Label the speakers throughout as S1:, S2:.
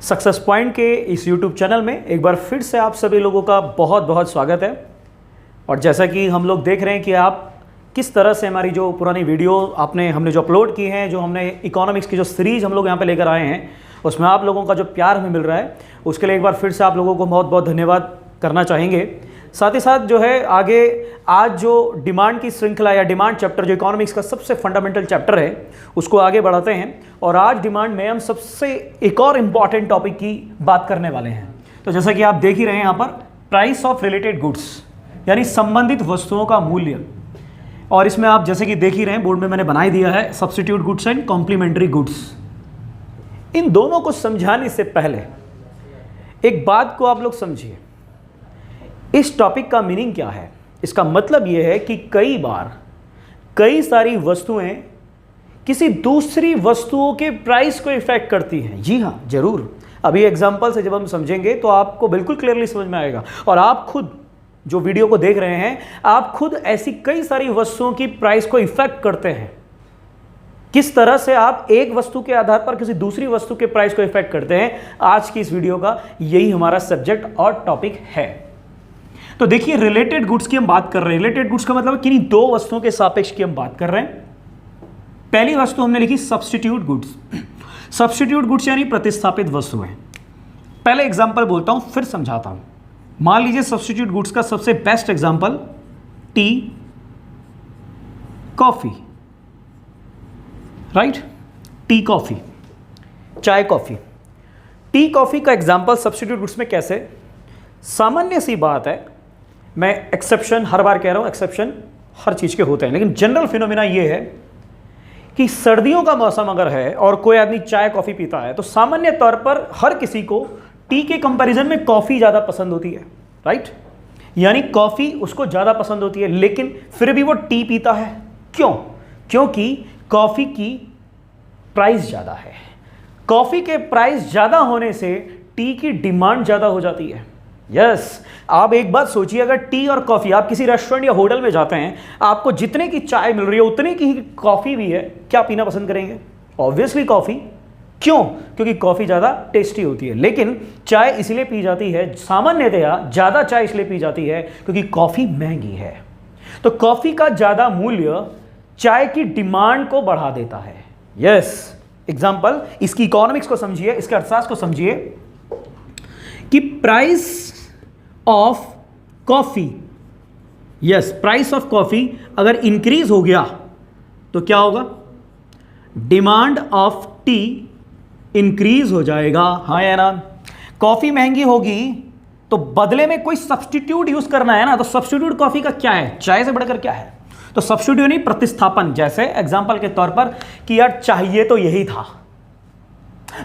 S1: Success point के इस YouTube channel में एक बार फिर से आप सभी लोगों का बहुत बहुत स्वागत है। और जैसा कि हम लोग देख रहे हैं कि आप किस तरह से हमारी जो पुरानी वीडियो हमने जो अपलोड की हैं, जो हमने इकोनॉमिक्स की जो सीरीज़ हम लोग यहाँ पे लेकर आए हैं, उसमें आप लोगों का जो प्यार हमें मिल रहा है, उसके लिए एक बार फिर से आप लोगों को बहुत बहुत धन्यवाद करना चाहेंगे। साथ ही साथ जो है आगे आज जो डिमांड की श्रृंखला या डिमांड चैप्टर जो इकोनॉमिक्स का सबसे फंडामेंटल चैप्टर है, उसको आगे बढ़ाते हैं। और आज डिमांड में हम सबसे एक और इम्पॉर्टेंट टॉपिक की बात करने वाले हैं। तो जैसा कि आप देख ही रहे हैं यहाँ पर, प्राइस ऑफ रिलेटेड गुड्स, यानी संबंधित वस्तुओं का मूल्य। और इसमें आप जैसे कि देख ही रहे हैं, बोर्ड में मैंने बना ही दिया है substitute goods and complementary goods. इन दोनों को समझाने से पहले एक बात को आप लोग समझिए, इस टॉपिक का मीनिंग क्या है। इसका मतलब यह है कि कई बार कई सारी वस्तुएं किसी दूसरी वस्तुओं के प्राइस को इफेक्ट करती हैं। जी हाँ, जरूर। अभी एग्जांपल से जब हम समझेंगे तो आपको बिल्कुल क्लियरली समझ में आएगा। और आप खुद जो वीडियो को देख रहे हैं, आप खुद ऐसी कई सारी वस्तुओं की प्राइस को इफेक्ट करते हैं। किस तरह से आप एक वस्तु के आधार पर किसी दूसरी वस्तु के प्राइस को इफेक्ट करते हैं, आज की इस वीडियो का यही हमारा सब्जेक्ट और टॉपिक है। तो देखिए, रिलेटेड गुड्स की हम बात कर रहे हैं। रिलेटेड गुड्स का मतलब किन्हीं दो वस्तुओं के सापेक्ष की हम बात कर रहे हैं। पहली वस्तु हमने लिखी सब्स्टिट्यूट गुड्स। सब्स्टिट्यूट गुड्स यानी प्रतिस्थापित वस्तुएं। पहले एग्जांपल बोलता हूं, फिर समझाता हूं। मान लीजिए सब्स्टिट्यूट गुड्स का सबसे best example T, coffee, right. T, coffee, चाय, कॉफी। टी, कॉफी का एग्जांपल सब्स्टिट्यूट गुड्स में कैसे? सामान्य सी बात है, मैं एक्सेप्शन हर बार कह रहा हूं, एक्सेप्शन हर चीज के होते हैं, लेकिन जनरल फिनोमिना यह है कि सर्दियों का मौसम अगर है और कोई आदमी चाय कॉफी पीता है, तो सामान्य तौर पर हर किसी को टी के कंपैरिजन में कॉफी ज्यादा पसंद होती है, राइट। यानी कॉफी उसको ज्यादा पसंद होती है, लेकिन फिर भी वो टी पीता है। क्यों? क्योंकि कॉफी की प्राइस ज्यादा है। कॉफी के प्राइस ज्यादा होने से टी की डिमांड ज्यादा हो जाती है। यस, आप एक बात सोचिए, अगर टी और कॉफी, आप किसी रेस्टोरेंट या होटल में जाते हैं, आपको जितने की चाय मिल रही है उतने की ही कॉफी भी है, क्या पीना पसंद करेंगे? Obviously coffee. क्यों? क्योंकि कॉफी ज्यादा टेस्टी होती है। लेकिन चाय इसलिए पी जाती है, सामान्यतया ज्यादा चाय इसलिए पी जाती है क्योंकि कॉफी महंगी है। तो कॉफी का ज्यादा मूल्य चाय की डिमांड को बढ़ा देता है। यस, एग्जाम्पल, इसकी इकोनॉमिक्स को समझिए, इसके अर्थशास्त्र को समझिए कि price of coffee, yes, price of coffee अगर इंक्रीज हो गया तो क्या होगा? डिमांड ऑफ टी इंक्रीज हो जाएगा। हाँ या ना? कॉफी महंगी होगी तो बदले में कोई सब्स्टिट्यूट यूज करना है ना। तो सब्स्टिट्यूट कॉफी का क्या है? चाय से बढ़कर क्या है? तो सब्स्टिट्यूट नहीं, प्रतिस्थापन। जैसे एग्जांपल के तौर पर कि यार चाहिए तो यही था,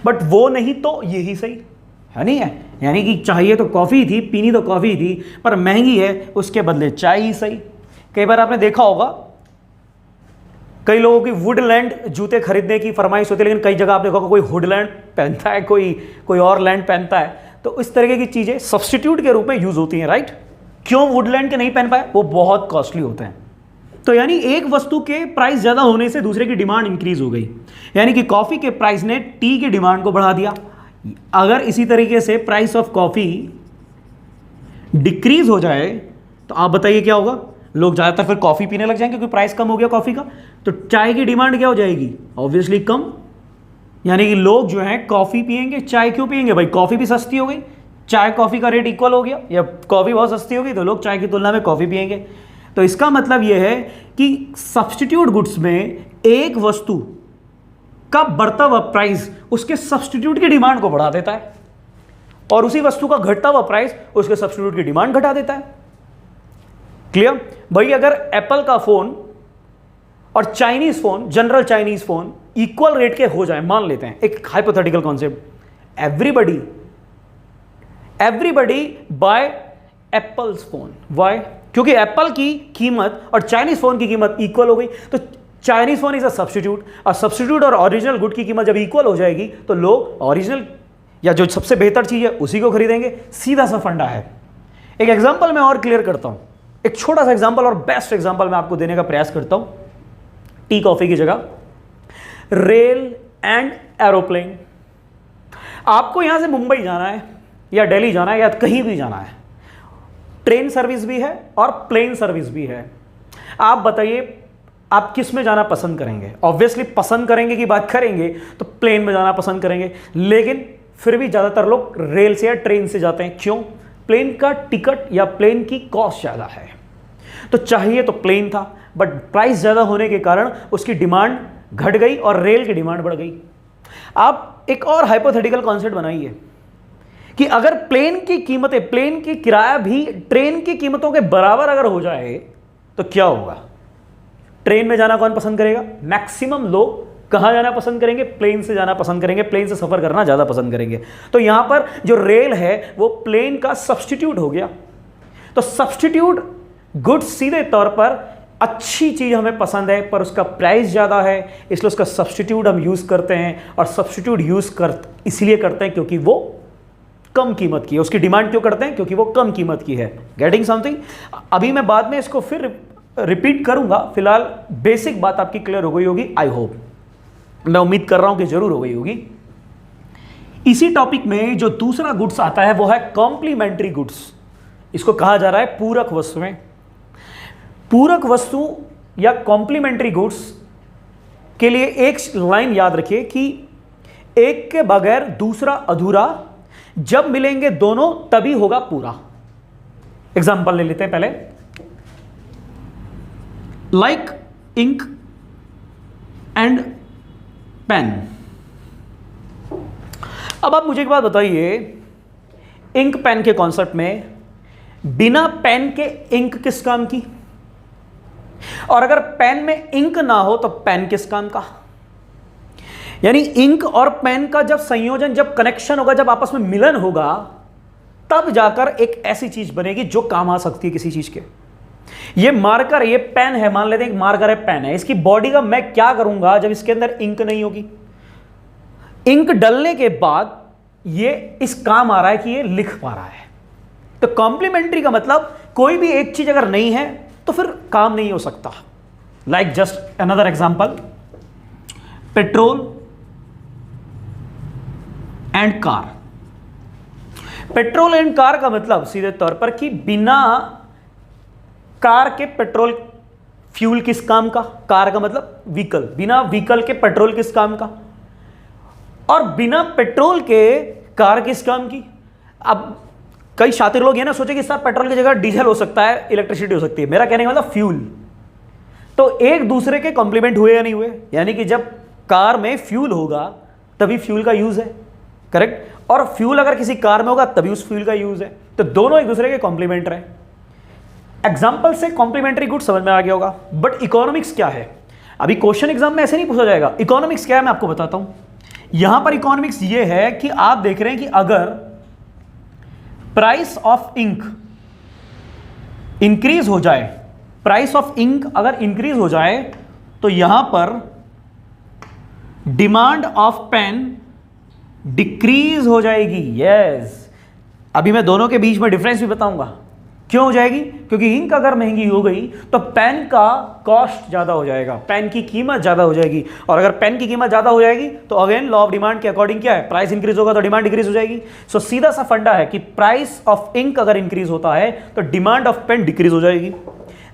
S1: बट वो नहीं तो यही सही है, नहीं है? यानी कि चाहिए तो कॉफी थी, पीनी तो कॉफी थी, पर महंगी है, उसके बदले चाय ही सही। कई बार आपने देखा होगा, कई लोगों की वुडलैंड जूते खरीदने की फरमाइश होती है, लेकिन कई जगह आप देखोगे कोई वुडलैंड पहनता है, कोई और लैंड पहनता है। तो इस तरीके की चीजें सब्स्टिट्यूट के रूप में यूज होती हैं, राइट। क्यों वुडलैंड के नहीं पहन पाए? वो बहुत कॉस्टली होते हैं। तो यानी एक वस्तु के प्राइस ज्यादा होने से दूसरे की डिमांड इंक्रीज हो गई, यानी कि कॉफी के प्राइस ने टी की डिमांड को बढ़ा दिया। अगर इसी तरीके से प्राइस ऑफ कॉफी डिक्रीज हो जाए तो आप बताइए क्या होगा? लोग ज्यादातर फिर कॉफी पीने लग जाएंगे क्योंकि प्राइस कम हो गया कॉफी का। तो चाय की डिमांड क्या हो जाएगी? ऑब्वियसली कम। यानी कि लोग जो हैं कॉफी पिएंगे, चाय क्यों पिएंगे? भाई कॉफी भी सस्ती हो गई, चाय कॉफी का रेट इक्वल हो गया, या कॉफी बहुत सस्ती हो गई तो लोग चाय की तुलना में कॉफी पिएंगे। तो इसका मतलब यह है कि सब्स्टिट्यूट गुड्स में एक वस्तु का बढ़ता हुआ प्राइस उसके सब्स्टिट्यूट की डिमांड को बढ़ा देता है, और उसी वस्तु का घटता हुआ प्राइस उसके सब्स्टिट्यूट की डिमांड घटा देता है। क्लियर? भाई अगर एप्पल का फोन और Chinese phone, general Chinese phone equal rate के हो जाए, मान लेते हैं एक hypothetical concept, everybody buy Apple's phone. Why? क्योंकि एप्पल की कीमत और चाइनीज फोन की कीमत इक्वल हो गई, तो Chinese phone is a substitute, और सब्स्टिट्यूट और ओरिजिनल गुड की कीमत जब इक्वल हो जाएगी तो लोग ओरिजिनल या जो सबसे बेहतर चीज है उसी को खरीदेंगे। सीधा सा फंडा है। एक एग्जांपल मैं और क्लियर करता हूं, एक छोटा सा एग्जांपल और बेस्ट एग्जांपल मैं आपको देने का प्रयास करता हूं। टी कॉफी की जगह रेल एंड एरोप्लेन। आपको यहां से मुंबई जाना है या दिल्ली जाना है या कहीं भी जाना है, ट्रेन सर्विस भी है और प्लेन सर्विस भी है। आप बताइए आप किस में जाना पसंद करेंगे? ऑब्वियसली पसंद करेंगे की बात करेंगे तो प्लेन में जाना पसंद करेंगे, लेकिन फिर भी ज़्यादातर लोग रेल से या ट्रेन से जाते हैं। क्यों? प्लेन का टिकट या प्लेन की कॉस्ट ज़्यादा है। तो चाहिए तो प्लेन था, बट प्राइस ज़्यादा होने के कारण उसकी डिमांड घट गई और रेल की डिमांड बढ़ गई। आप एक और हाइपोथेटिकल कॉन्सेप्ट बनाइए कि अगर प्लेन की कीमतें, प्लेन की किराया भी ट्रेन की कीमतों के बराबर अगर हो जाए तो क्या होगा? ट्रेन में जाना कौन पसंद करेगा? मैक्सिमम लोग कहां जाना पसंद करेंगे? प्लेन से जाना पसंद करेंगे, प्लेन से सफर करना ज्यादा पसंद करेंगे। तो यहां पर जो रेल है वो प्लेन का सब्स्टिट्यूट हो गया। तो सब्स्टिट्यूट गुड्स सीधे तौर पर अच्छी चीज हमें पसंद है पर उसका प्राइस ज्यादा है, इसलिए उसका सब्स्टिट्यूट हम यूज करते हैं। और सब्स्टिट्यूट यूज इसलिए करते हैं क्योंकि वो कम कीमत की है। उसकी डिमांड क्यों करते हैं? क्योंकि वो कम कीमत की है। Getting something? अभी मैं बाद में इसको फिर रिपीट करूंगा, फिलहाल बेसिक बात आपकी क्लियर हो गई होगी, आई होप। मैं उम्मीद कर रहा हूं कि जरूर हो गई होगी। इसी टॉपिक में जो दूसरा गुड्स आता है वो है कॉम्प्लीमेंट्री गुड्स। इसको कहा जा रहा है पूरक वस्तुएं। पूरक वस्तु या कॉम्प्लीमेंट्री गुड्स के लिए एक लाइन याद रखिए कि एक के बगैर दूसरा अधूरा, जब मिलेंगे दोनों तभी होगा पूरा। एग्जांपल ले लेते हैं पहले, लाइक इंक एंड पेन। अब आप मुझे एक बात बताइए, इंक पेन के कॉन्सेप्ट में बिना पेन के इंक किस काम की? और अगर पेन में इंक ना हो तो पेन किस काम का? यानी इंक और पेन का जब संयोजन, जब कनेक्शन होगा, जब आपस में मिलन होगा, तब जाकर एक ऐसी चीज बनेगी जो काम आ सकती है किसी चीज के। ये मार्कर, ये पेन है, मान लेते हैं एक मार्कर है, पेन है, इसकी बॉडी का मैं क्या करूंगा जब इसके अंदर इंक नहीं होगी? इंक डलने के बाद ये इस काम आ रहा है कि ये लिख पा रहा है। तो कॉम्प्लीमेंट्री का मतलब कोई भी एक चीज अगर नहीं है तो फिर काम नहीं हो सकता। Like just another example, petrol and car. Petrol and car का मतलब सीधे तौर पर कि बिना कार के पेट्रोल, फ्यूल किस काम का? कार का मतलब व्हीकल, बिना व्हीकल के पेट्रोल किस काम का? और बिना पेट्रोल के कार किस काम की? अब कई शातिर लोग ये ना सोचे कि सर पेट्रोल की जगह डीजल हो सकता है, इलेक्ट्रिसिटी हो सकती है। मेरा कहने का मतलब फ्यूल। तो एक दूसरे के कॉम्प्लीमेंट हुए या नहीं हुए? यानी कि जब कार में फ्यूल होगा तभी फ्यूल का यूज है, करेक्ट? और फ्यूल अगर किसी कार में होगा तभी उस फ्यूल का यूज है। तो दोनों एक दूसरे के कॉम्प्लीमेंट रहे। एग्जाम्पल से कॉम्प्लीमेंट्री गुड समझ में आ गया होगा। बट इकोनॉमिक्स क्या है? अभी क्वेश्चन एग्जाम में ऐसे नहीं पूछा जाएगा। इकोनॉमिक्स क्या है मैं आपको बताता हूं। यहां पर इकोनॉमिक्स ये है कि आप देख रहे हैं कि अगर प्राइस ऑफ इंक इंक्रीज हो जाए, प्राइस ऑफ इंक अगर इंक्रीज हो जाए तो यहां पर डिमांड ऑफ पेन डिक्रीज हो जाएगी। यस, अभी मैं दोनों के बीच में डिफरेंस भी बताऊंगा क्यों हो जाएगी। क्योंकि इंक अगर महंगी हो गई तो पेन का कॉस्ट ज्यादा हो जाएगा, पेन की कीमत ज्यादा हो जाएगी। और अगर पेन की कीमत ज्यादा हो जाएगी तो अगेन लॉ ऑफ डिमांड के अकॉर्डिंग क्या है? प्राइस इंक्रीज होगा तो डिमांड डिक्रीज हो जाएगी। सो सीधा सा फंडा है कि प्राइस ऑफ इंक अगर इंक्रीज होता है तो डिमांड ऑफ पेन डिक्रीज हो जाएगी।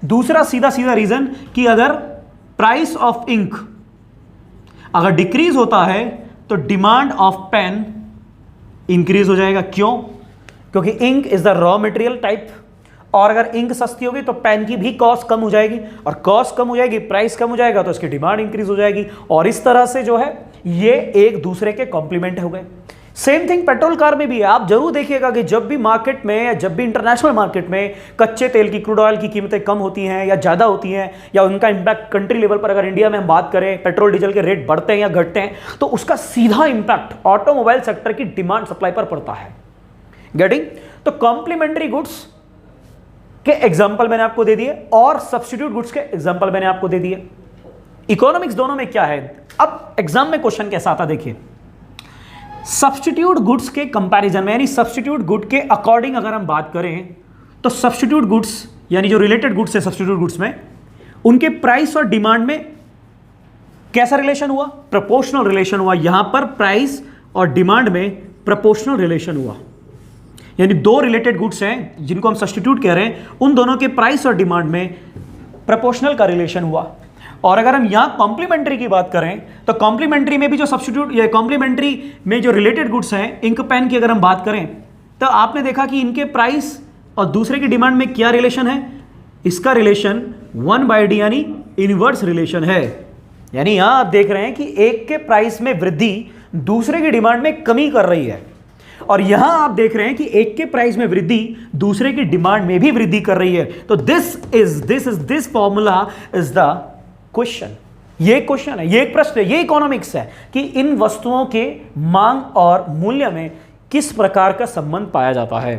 S1: दूसरा सीधा सीधा रीजन कि अगर प्राइस ऑफ इंक अगर डिक्रीज होता है तो डिमांड ऑफ पेन इंक्रीज हो जाएगा। क्यों? क्योंकि ink is the raw material type, और अगर इंक सस्ती होगी तो पेन की भी कॉस्ट कम हो जाएगी, और कॉस्ट कम हो जाएगी, प्राइस कम हो जाएगा तो इसकी डिमांड इंक्रीज हो जाएगी। और इस तरह से जो है ये एक दूसरे के कॉम्प्लीमेंट हो गए। सेम थिंग पेट्रोल कार में भी है। आप जरूर देखिएगा कि जब भी मार्केट में या जब भी इंटरनेशनल मार्केट में कच्चे तेल की, क्रूड ऑयल की कीमतें कम होती हैं या ज़्यादा होती हैं, या उनका इंपैक्ट कंट्री लेवल पर, अगर इंडिया में हम बात करें पेट्रोल डीजल के रेट बढ़ते हैं या घटते हैं, तो उसका सीधा इंपैक्ट ऑटोमोबाइल सेक्टर की डिमांड सप्लाई पर पड़ता है। गेटिंग? तो कॉम्प्लीमेंट्री गुड्स के एग्जाम्पल मैंने आपको दे दिए और सब्स्टिट्यूट गुड्स के एग्जाम्पल मैंने आपको दे दिए। इकोनॉमिक्स दोनों में क्या है? अब एग्जाम में क्वेश्चन कैसा आता देखिए, सब्स्टिट्यूट गुड्स के कंपैरिजन में, यानी सब्स्टिट्यूट गुड के अकॉर्डिंग अगर हम बात करें तो सब्स्टिट्यूट गुड्स यानी जो रिलेटेड गुड्स है सब्स्टिट्यूट गुड्स में, उनके प्राइस और डिमांड में कैसा रिलेशन हुआ? प्रोपोर्शनल रिलेशन हुआ। यहां पर प्राइस और डिमांड में प्रपोर्शनल रिलेशन हुआ, यानी दो रिलेटेड गुड्स हैं जिनको हम सब्स्टिट्यूट कह रहे हैं, उन दोनों के प्राइस और डिमांड में प्रपोर्शनल का रिलेशन हुआ। और अगर हम यहां कॉम्प्लीमेंट्री की बात करें तो कॉम्प्लीमेंट्री में भी जो सब्स्टिट्यूट या कॉम्प्लीमेंट्री में जो रिलेटेड गुड्स हैं, इंक पेन की अगर हम बात करें तो आपने देखा कि इनके प्राइस और दूसरे की डिमांड में क्या रिलेशन है, इसका रिलेशन 1/d यानी इनवर्स रिलेशन है। यानी यहां आप देख रहे हैं कि एक के प्राइस में वृद्धि दूसरे की डिमांड में कमी कर रही है, और यहां आप देख रहे हैं कि एक के प्राइस में वृद्धि दूसरे की डिमांड में भी वृद्धि कर रही है। तो this formula is the question. ये क्वेश्चन है, ये एक प्रश्न है, ये इकोनॉमिक्स है कि इन वस्तुओं के मांग और मूल्य में किस प्रकार का संबंध पाया जाता है।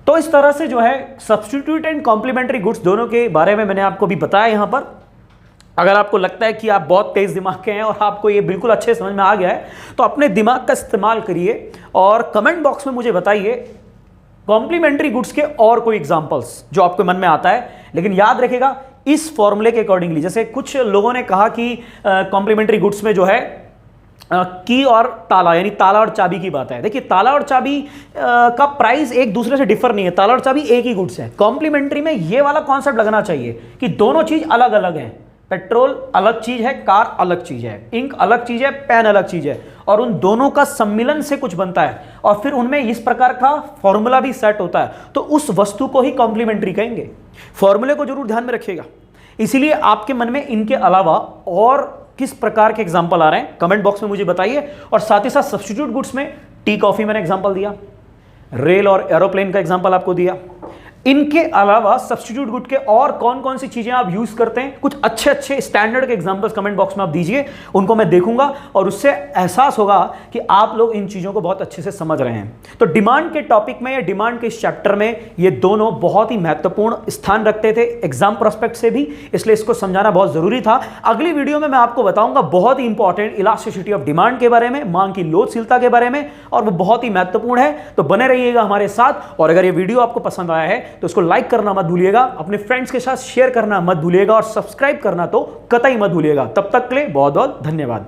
S1: तो इस तरह से जो है सब्स्टिट्यूट एंड कॉम्प्लीमेंट्री गुड्स दोनों के बारे में मैंने आपको भी बताया यहां पर। अगर आपको लगता है कि आप बहुत तेज दिमाग के हैं और आपको ये बिल्कुल अच्छे समझ में आ गया है तो अपने दिमाग का इस्तेमाल करिए और कमेंट बॉक्स में मुझे बताइए कॉम्प्लीमेंट्री गुड्स के और कोई एग्जांपल्स जो आपके मन में आता है। लेकिन याद रखिएगा इस फॉर्मूले के अकॉर्डिंगली, जैसे कुछ लोगों ने कहा कि कॉम्प्लीमेंट्री गुड्स में जो है की और ताला, यानी ताला और चाबी की बात है। देखिए ताला और चाबी का प्राइस एक दूसरे से डिफर नहीं है, ताला और चाबी एक ही गुड्स है। कॉम्प्लीमेंट्री में ये वाला कॉन्सेप्ट लगना चाहिए कि दोनों चीज अलग अलग हैं। पेट्रोल अलग चीज है, कार अलग चीज है, इंक अलग चीज है, पेन अलग चीज है, और उन दोनों का सम्मिलन से कुछ बनता है और फिर उनमें इस प्रकार का फॉर्मूला भी सेट होता है, तो उस वस्तु को ही कॉम्प्लीमेंट्री कहेंगे। फॉर्मूले को जरूर ध्यान में रखिएगा। इसीलिए आपके मन में इनके अलावा और किस प्रकार के एग्जाम्पल आ रहे हैं कमेंट बॉक्स में मुझे बताइए। और साथ ही साथ सब्स्टिट्यूट गुड्स में टी कॉफी मैंने एग्जाम्पल दिया, रेल और एरोप्लेन का एग्जाम्पल आपको दिया। इनके अलावा सब्स्टिट्यूट गुड के और कौन कौन सी चीजें आप यूज करते हैं, कुछ अच्छे अच्छे स्टैंडर्ड के एग्जांपल्स कमेंट बॉक्स में आप दीजिए, उनको मैं देखूंगा और उससे एहसास होगा कि आप लोग इन चीजों को बहुत अच्छे से समझ रहे हैं। तो डिमांड के टॉपिक में या डिमांड के इस चैप्टर में ये दोनों बहुत ही महत्वपूर्ण स्थान रखते थे एग्जाम प्रोस्पेक्ट से भी, इसलिए इसको समझाना बहुत जरूरी था। अगली वीडियो में मैं आपको बताऊंगा बहुत ही इंपॉर्टेंट इलास्टिसिटी ऑफ डिमांड के बारे में, मांग की लोचशीलता के बारे में, और वो बहुत ही महत्वपूर्ण है। तो बने रहिएगा हमारे साथ, और अगर ये वीडियो आपको पसंद आया है तो इसको लाइक करना मत भूलिएगा, अपने फ्रेंड्स के साथ शेयर करना मत भूलिएगा, और सब्सक्राइब करना तो कतई मत भूलिएगा। तब तक के लिए बहुत बहुत धन्यवाद।